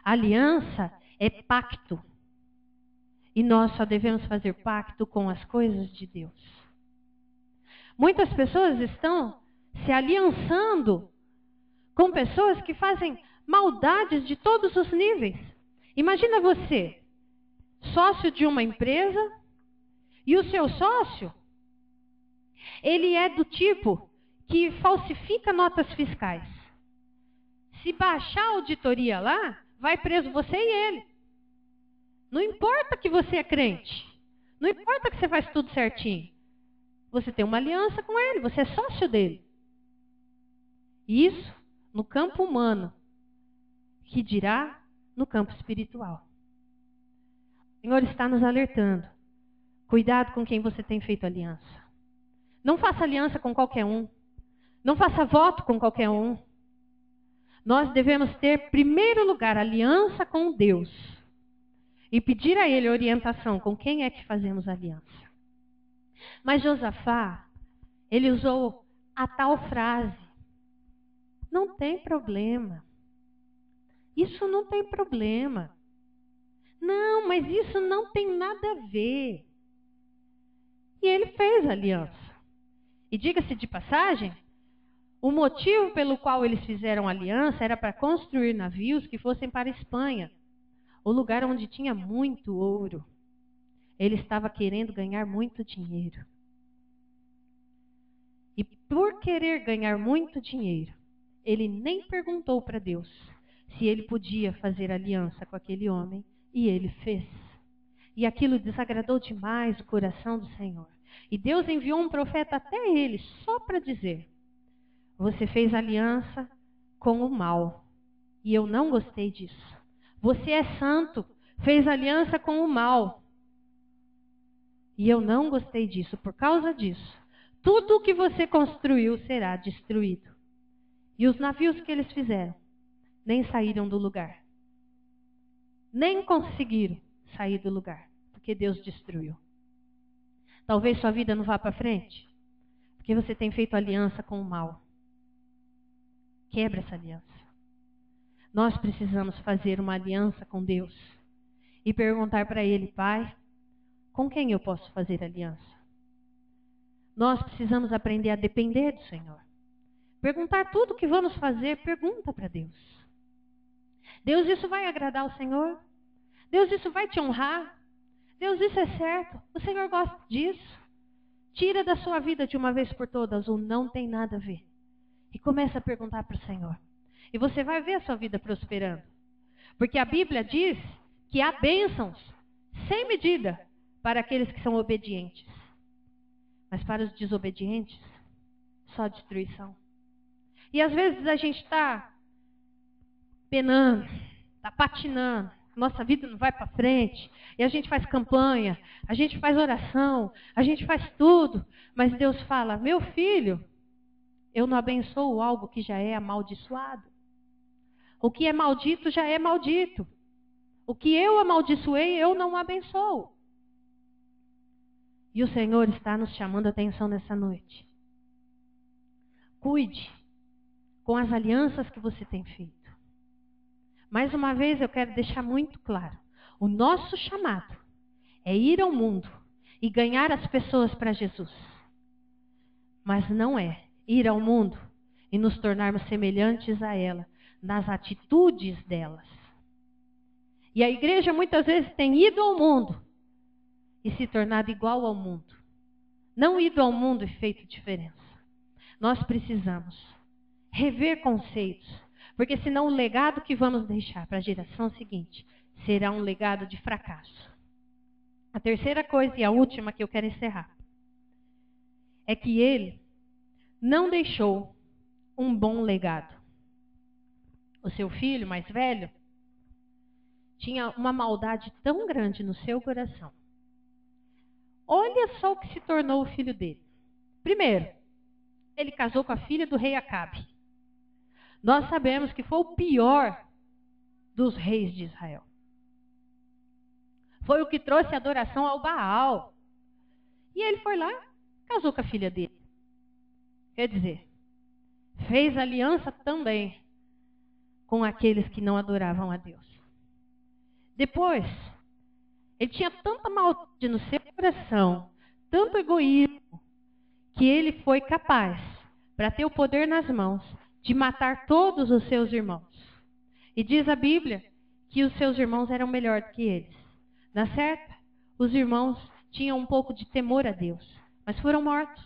A aliança é pacto. E nós só devemos fazer pacto com as coisas de Deus. Muitas pessoas estão se aliançando com pessoas que fazem maldades de todos os níveis. Imagina você, sócio de uma empresa, e o seu sócio, ele é do tipo que falsifica notas fiscais. Se baixar a auditoria lá, vai preso você e ele. Não importa que você é crente. Não importa que você faz tudo certinho. Você tem uma aliança com ele, você é sócio dele. Isso no campo humano, que dirá no campo espiritual. O Senhor está nos alertando. Cuidado com quem você tem feito aliança. Não faça aliança com qualquer um. Não faça voto com qualquer um. Nós devemos ter, em primeiro lugar, aliança com Deus. E pedir a Ele orientação com quem é que fazemos aliança. Mas Josafá, ele usou a tal frase: não tem problema. Isso não tem problema. Não, mas isso não tem nada a ver. E ele fez aliança. E diga-se de passagem, O motivo pelo qual eles fizeram aliança era para construir navios que fossem para a Espanha, o lugar onde tinha muito ouro. Ele estava querendo ganhar muito dinheiro. E por querer ganhar muito dinheiro, ele nem perguntou para Deus se ele podia fazer aliança com aquele homem, e ele fez. E aquilo desagradou demais o coração do Senhor. E Deus enviou um profeta até ele, só para dizer: você fez aliança com o mal, e eu não gostei disso. Você é santo, fez aliança com o mal, e eu não gostei disso. Por causa disso, tudo o que você construiu será destruído. E os navios que eles fizeram nem saíram do lugar. Nem conseguiram sair do lugar, porque Deus destruiu. Talvez sua vida não vá para frente, porque você tem feito aliança com o mal. Quebra essa aliança. Nós precisamos fazer uma aliança com Deus e perguntar para Ele: Pai, com quem eu posso fazer aliança? Nós precisamos aprender a depender do Senhor. Perguntar tudo o que vamos fazer, pergunta para Deus. Deus, isso vai agradar ao Senhor? Deus, isso vai te honrar? Deus, isso é certo? O Senhor gosta disso? Tira da sua vida de uma vez por todas o não tem nada a ver. E começa a perguntar para o Senhor. E você vai ver a sua vida prosperando. Porque a Bíblia diz que há bênçãos sem medida para aqueles que são obedientes. Mas para os desobedientes, só destruição. E às vezes a gente está penando, está patinando, nossa vida não vai para frente, e a gente faz campanha, a gente faz oração, a gente faz tudo, mas Deus fala: meu filho, eu não abençoo algo que já é amaldiçoado. O que é maldito já é maldito. O que eu amaldiçoei, eu não abençoo. E o Senhor está nos chamando a atenção nessa noite. Cuide com as alianças que você tem feito. Mais uma vez eu quero deixar muito claro. O nosso chamado é ir ao mundo e ganhar as pessoas para Jesus. Mas não é ir ao mundo e nos tornarmos semelhantes a ela nas atitudes delas. E a igreja muitas vezes tem ido ao mundo e se tornado igual ao mundo. Não ido ao mundo e feito diferença. Nós precisamos rever conceitos, porque senão o legado que vamos deixar para a geração seguinte será um legado de fracasso. A terceira coisa e a última que eu quero encerrar é que ele não deixou um bom legado. O seu filho mais velho tinha uma maldade tão grande no seu coração. Olha só o que se tornou o filho dele. Primeiro, ele casou com a filha do rei Acabe. Nós sabemos que foi o pior dos reis de Israel. Foi o que trouxe adoração ao Baal. E ele foi lá, casou com a filha dele. Quer dizer, fez aliança também com aqueles que não adoravam a Deus. Depois, ele tinha tanta maldade no seu coração, tanto egoísmo, que ele foi capaz, para ter o poder nas mãos, de matar todos os seus irmãos. E diz a Bíblia que os seus irmãos eram melhor do que eles. Na certa, os irmãos tinham um pouco de temor a Deus, mas foram mortos.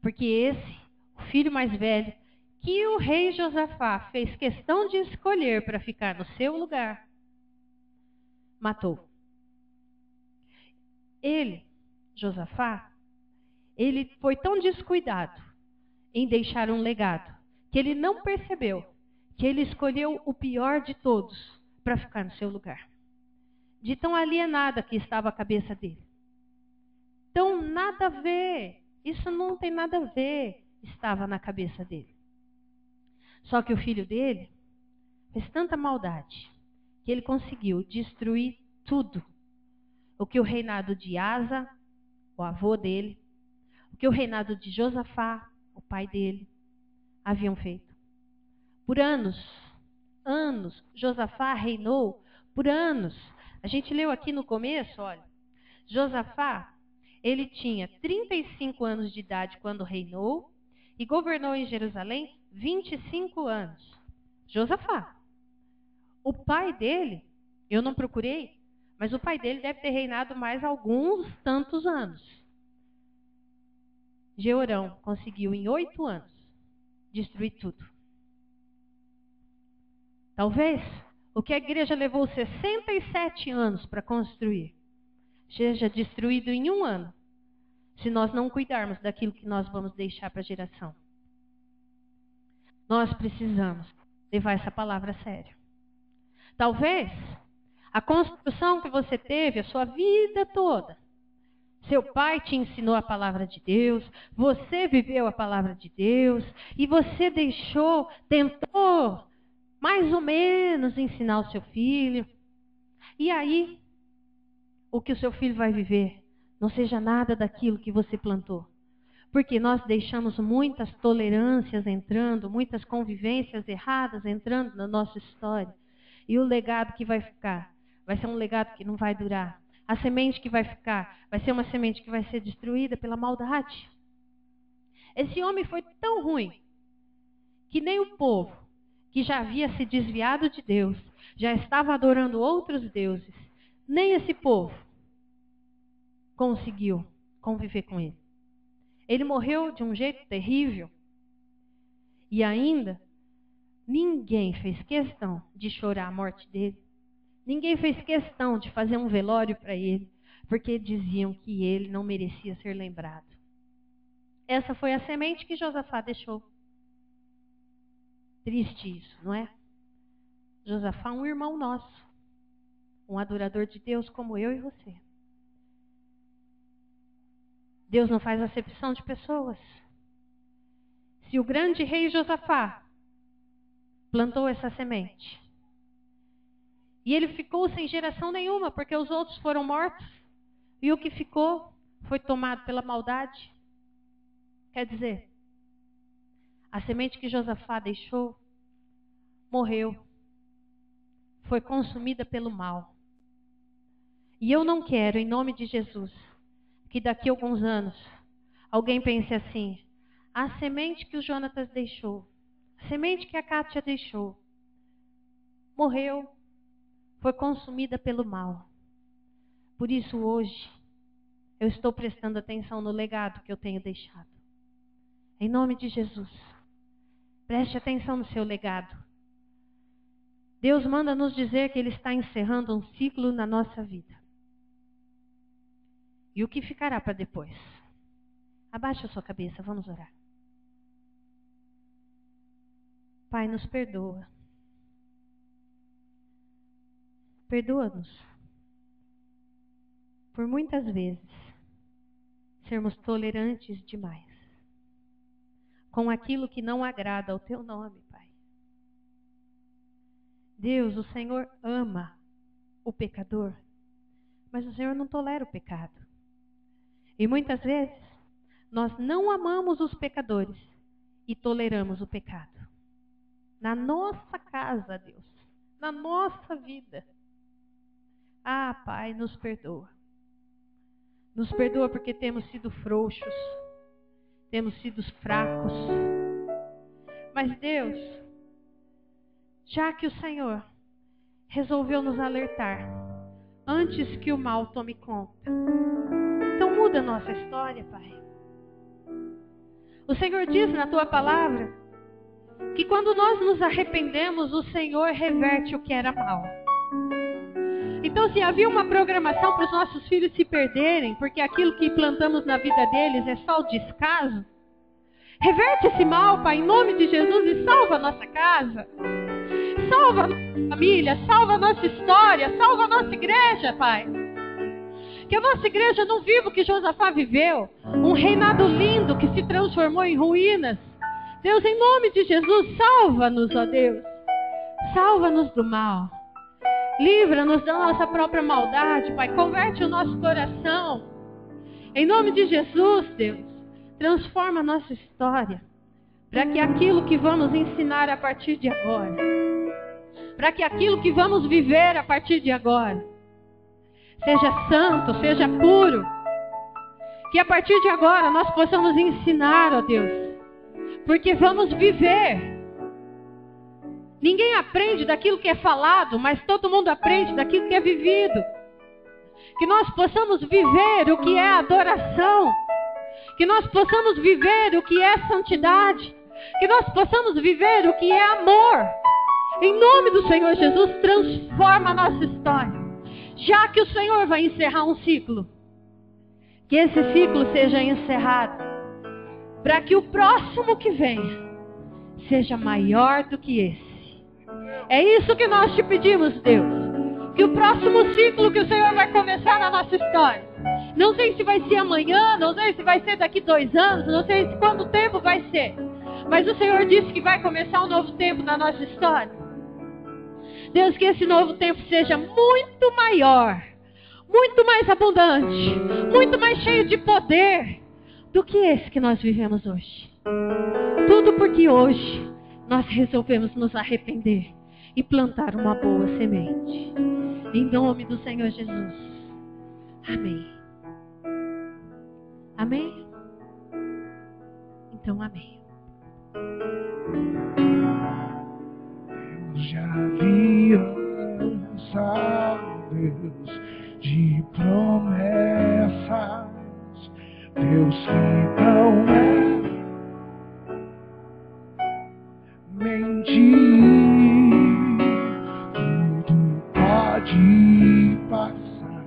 Porque esse, o filho mais velho, que o rei Josafá fez questão de escolher para ficar no seu lugar, matou. Ele, Josafá, ele foi tão descuidado em deixar um legado, que ele não percebeu que ele escolheu o pior de todos para ficar no seu lugar. De tão alienada que estava a cabeça dele. Então, nada a ver, isso não tem nada a ver, estava na cabeça dele. Só que o filho dele fez tanta maldade que ele conseguiu destruir tudo. O que o reinado de Asa, o avô dele, o que o reinado de Josafá, o pai dele, haviam feito. Por anos, Josafá reinou por anos. A gente leu aqui no começo, olha, Josafá, ele tinha 35 anos de idade quando reinou e governou em Jerusalém 25 anos. Josafá. O pai dele, eu não procurei, mas o pai dele deve ter reinado mais alguns tantos anos. Jeorão conseguiu em 8 anos destruir tudo. Talvez o que a igreja levou 67 anos para construir seja destruído em 1 ano, se nós não cuidarmos daquilo que nós vamos deixar para a geração. Nós precisamos levar essa palavra a sério. Talvez a construção que você teve a sua vida toda, seu pai te ensinou a palavra de Deus, você viveu a palavra de Deus, e você tentou mais ou menos ensinar o seu filho. E aí, o que o seu filho vai viver não seja nada daquilo que você plantou. Porque nós deixamos muitas tolerâncias entrando, muitas convivências erradas entrando na nossa história. E o legado que vai ficar vai ser um legado que não vai durar. A semente que vai ficar vai ser uma semente que vai ser destruída pela maldade. Esse homem foi tão ruim que nem o povo, que já havia se desviado de Deus, já estava adorando outros deuses, nem esse povo conseguiu conviver com ele. Ele morreu de um jeito terrível. E ainda, ninguém fez questão de chorar a morte dele. Ninguém fez questão de fazer um velório para ele, porque diziam que ele não merecia ser lembrado. Essa foi a semente que Josafá deixou. Triste isso, não é? Josafá, um irmão nosso, um adorador de Deus como eu e você. Deus não faz acepção de pessoas. Se o grande rei Josafá plantou essa semente, e ele ficou sem geração nenhuma, porque os outros foram mortos, e o que ficou foi tomado pela maldade. Quer dizer, a semente que Josafá deixou morreu, foi consumida pelo mal. E eu não quero, em nome de Jesus, que daqui a alguns anos alguém pense assim: a semente que o Jonatas deixou, a semente que a Kátia deixou, morreu, foi consumida pelo mal. Por isso hoje eu estou prestando atenção no legado que eu tenho deixado. Em nome de Jesus, preste atenção no seu legado. Deus manda nos dizer que Ele está encerrando um ciclo na nossa vida. E o que ficará para depois? Abaixa a sua cabeça, vamos orar. Pai, nos perdoa. Perdoa-nos por muitas vezes sermos tolerantes demais com aquilo que não agrada ao Teu nome, Pai. Deus, o Senhor ama o pecador, mas o Senhor não tolera o pecado. E muitas vezes nós não amamos os pecadores e toleramos o pecado. Na nossa casa, Deus, na nossa vida. Ah, Pai, nos perdoa. Nos perdoa porque temos sido frouxos, temos sido fracos. Mas Deus, já que o Senhor resolveu nos alertar antes que o mal tome conta, então muda a nossa história, Pai. O Senhor diz na Tua palavra que quando nós nos arrependemos, o Senhor reverte o que era mal. Então, se havia uma programação para os nossos filhos se perderem, porque aquilo que plantamos na vida deles é só o descaso, reverte esse mal, Pai, em nome de Jesus, e salva a nossa casa, salva a nossa família, salva a nossa história, salva a nossa igreja, Pai. Que a nossa igreja não viva o que Josafá viveu, um reinado lindo que se transformou em ruínas. Deus, em nome de Jesus, salva-nos, ó Deus. Salva-nos do mal. Livra-nos da nossa própria maldade, Pai. Converte o nosso coração. Em nome de Jesus, Deus, transforma a nossa história. Para que aquilo que vamos ensinar a partir de agora, para que aquilo que vamos viver a partir de agora, seja santo, seja puro. Que a partir de agora nós possamos ensinar, ó Deus, porque vamos viver. Ninguém aprende daquilo que é falado, mas todo mundo aprende daquilo que é vivido. Que nós possamos viver o que é adoração, que nós possamos viver o que é santidade, que nós possamos viver o que é amor. Em nome do Senhor Jesus, transforma a nossa história. Já que o Senhor vai encerrar um ciclo, que esse ciclo seja encerrado, para que o próximo que venha seja maior do que esse. É isso que nós te pedimos, Deus. Que o próximo ciclo que o Senhor vai começar na nossa história, não sei se vai ser amanhã, não sei se vai ser daqui 2 anos, não sei se quanto tempo vai ser, mas o Senhor disse que vai começar um novo tempo na nossa história. Deus, que esse novo tempo seja muito maior, muito mais abundante, muito mais cheio de poder do que esse que nós vivemos hoje. Tudo porque hoje nós resolvemos nos arrepender e plantar uma boa semente. Em nome do Senhor Jesus. Amém. Amém? Então, amém. Deus de aliança, Deus de promessas, Deus que não é mentir. De passar,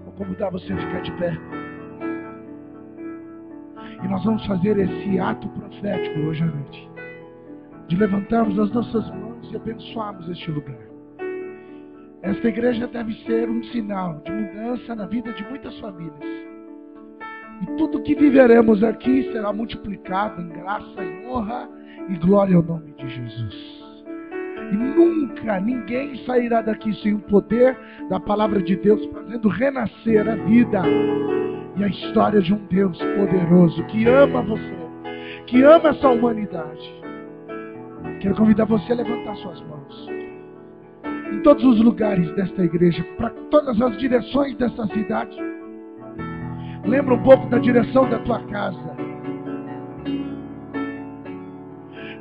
vou convidar você a ficar de pé e nós vamos fazer esse ato profético hoje à noite, de levantarmos as nossas mãos e abençoarmos este lugar. Esta igreja deve ser um sinal de mudança na vida de muitas famílias. E tudo que viveremos aqui será multiplicado em graça, em honra e glória ao nome de Jesus. E nunca ninguém sairá daqui sem o poder da palavra de Deus, fazendo renascer a vida e a história de um Deus poderoso que ama você, que ama essa humanidade. Quero convidar você a levantar suas mãos. Em todos os lugares desta igreja, para todas as direções dessa cidade. Lembra um pouco da direção da tua casa.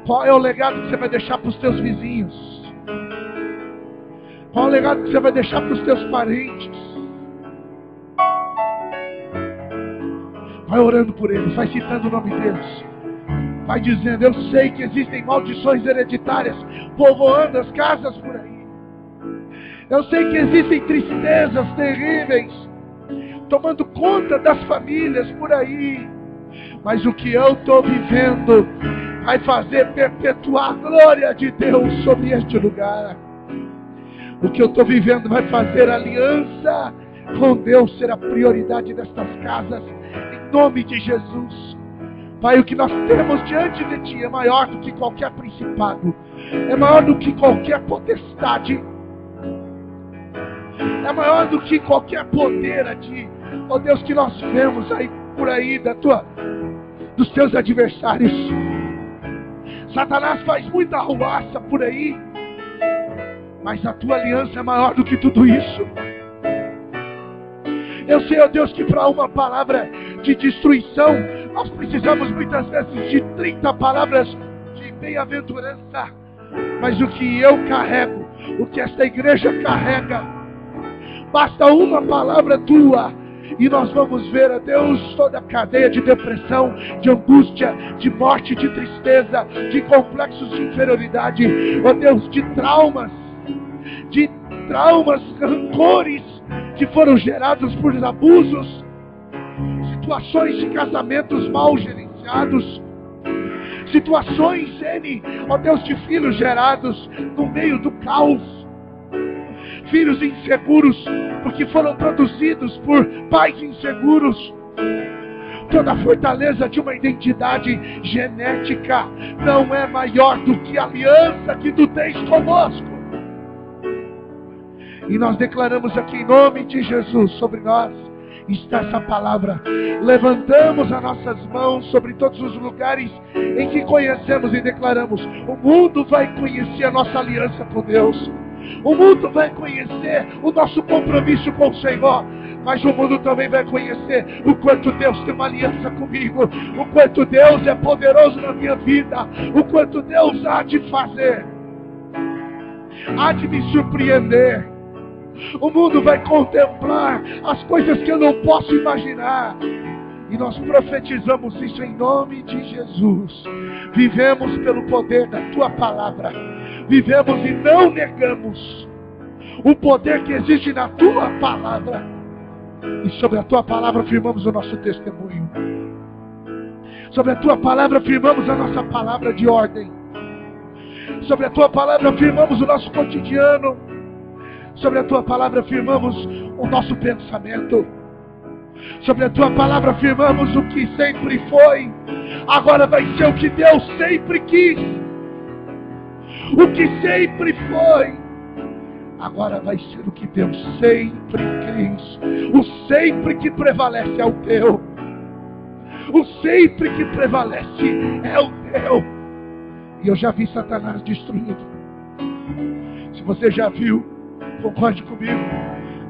Qual é o legado que você vai deixar para os teus vizinhos? Qual é o legado que você vai deixar para os teus parentes? Vai orando por eles, vai citando o nome deles. Vai dizendo, eu sei que existem maldições hereditárias povoando as casas por aí. Eu sei que existem tristezas terríveis tomando conta das famílias por aí. Mas o que eu estou vivendo vai fazer perpetuar a glória de Deus sobre este lugar. O que eu estou vivendo vai fazer aliança com Deus ser a prioridade destas casas. Em nome de Jesus. Pai, o que nós temos diante de Ti é maior do que qualquer principado. É maior do que qualquer potestade. É maior do que qualquer poder a Ti, ó Deus, que nós vemos aí por aí dos teus adversários. Satanás faz muita arruaça por aí, mas a Tua aliança é maior do que tudo isso. Eu sei, ó Deus, que para uma palavra de destruição, nós precisamos muitas vezes de 30 palavras de bem-aventurança, mas o que eu carrego, o que esta igreja carrega, basta uma palavra Tua e nós vamos ver, ó Deus, toda a cadeia de depressão, de angústia, de morte, de tristeza, de complexos de inferioridade, ó Deus, de traumas, rancores que foram gerados por abusos, situações de casamentos mal gerenciados, situações, ó Deus, de filhos gerados no meio do caos, filhos inseguros, porque foram produzidos por pais inseguros. Toda a fortaleza de uma identidade genética não é maior do que a aliança que Tu tens conosco. E nós declaramos aqui em nome de Jesus sobre nós, está essa palavra. Levantamos as nossas mãos sobre todos os lugares em que conhecemos e declaramos: o mundo vai conhecer a nossa aliança com Deus. O mundo vai conhecer o nosso compromisso com o Senhor. Mas o mundo também vai conhecer o quanto Deus tem uma aliança comigo, o quanto Deus é poderoso na minha vida, o quanto Deus há de fazer, há de me surpreender. O mundo vai contemplar as coisas que eu não posso imaginar. E nós profetizamos isso em nome de Jesus. Vivemos pelo poder da Tua palavra. Vivemos e não negamos o poder que existe na Tua palavra. E sobre a Tua palavra firmamos o nosso testemunho. Sobre a Tua palavra firmamos a nossa palavra de ordem. Sobre a Tua palavra firmamos o nosso cotidiano. Sobre a Tua palavra firmamos o nosso pensamento. Sobre a Tua palavra afirmamos o que sempre foi. Agora vai ser o que Deus sempre quis. O que sempre foi. Agora vai ser o que Deus sempre quis. O sempre que prevalece é o Teu. O sempre que prevalece é o Teu. E eu já vi Satanás destruído. Se você já viu, concorde comigo.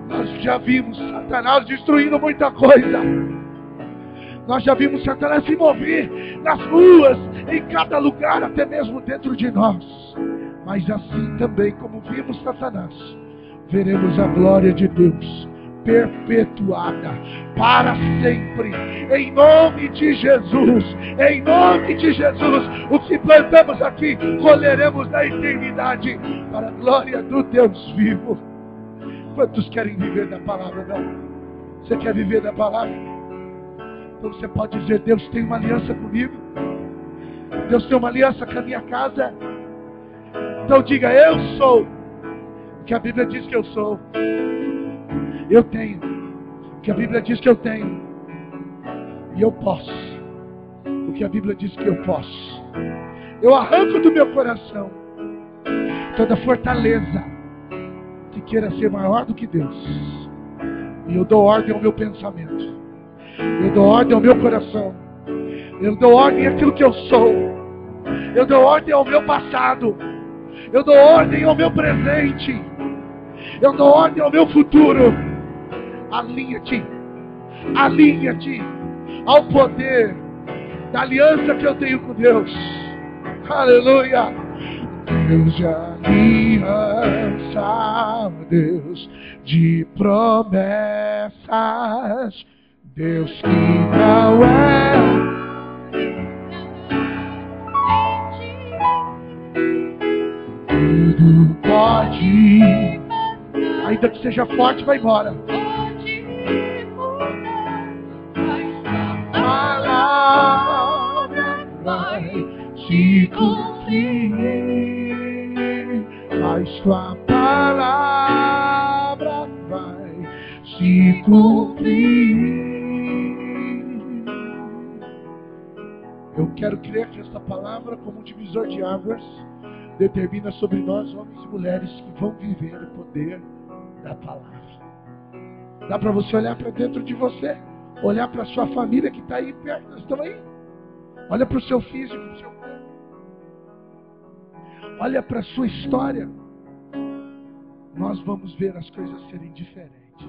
Nós já vimos Satanás destruindo muita coisa. Nós já vimos Satanás se mover nas ruas, em cada lugar, até mesmo dentro de nós. Mas assim também como vimos Satanás, veremos a glória de Deus perpetuada para sempre. Em nome de Jesus, em nome de Jesus, o que plantamos aqui, colheremos na eternidade, para a glória do Deus vivo. Quantos querem viver da palavra, não? Você quer viver da palavra? Então você pode dizer: Deus tem uma aliança comigo. Deus tem uma aliança com a minha casa. Então diga: eu sou o que a Bíblia diz que eu sou. Eu tenho o que a Bíblia diz que eu tenho. E eu posso o que a Bíblia diz que eu posso. Eu arranco do meu coração toda fortaleza que queira ser maior do que Deus. E eu dou ordem ao meu pensamento. Eu dou ordem ao meu coração. Eu dou ordem àquilo que eu sou. Eu dou ordem ao meu passado. Eu dou ordem ao meu presente. Eu dou ordem ao meu futuro. Alinha-te. Alinha-te ao poder da aliança que eu tenho com Deus. Aleluia. Deus de aliança, Deus de promessas, Deus que não é. Tudo pode, ainda que seja forte, vai embora. Palavra vai se cumprir. Mas tua palavra vai se cumprir. Eu quero crer que esta palavra, como um divisor de águas, determina sobre nós, homens e mulheres, que vão viver o poder da palavra. Dá para você olhar para dentro de você, olhar para a sua família que está aí perto, nós estamos aí. Olha para o seu físico, para o seu corpo. Olha para a sua história. Nós vamos ver as coisas serem diferentes.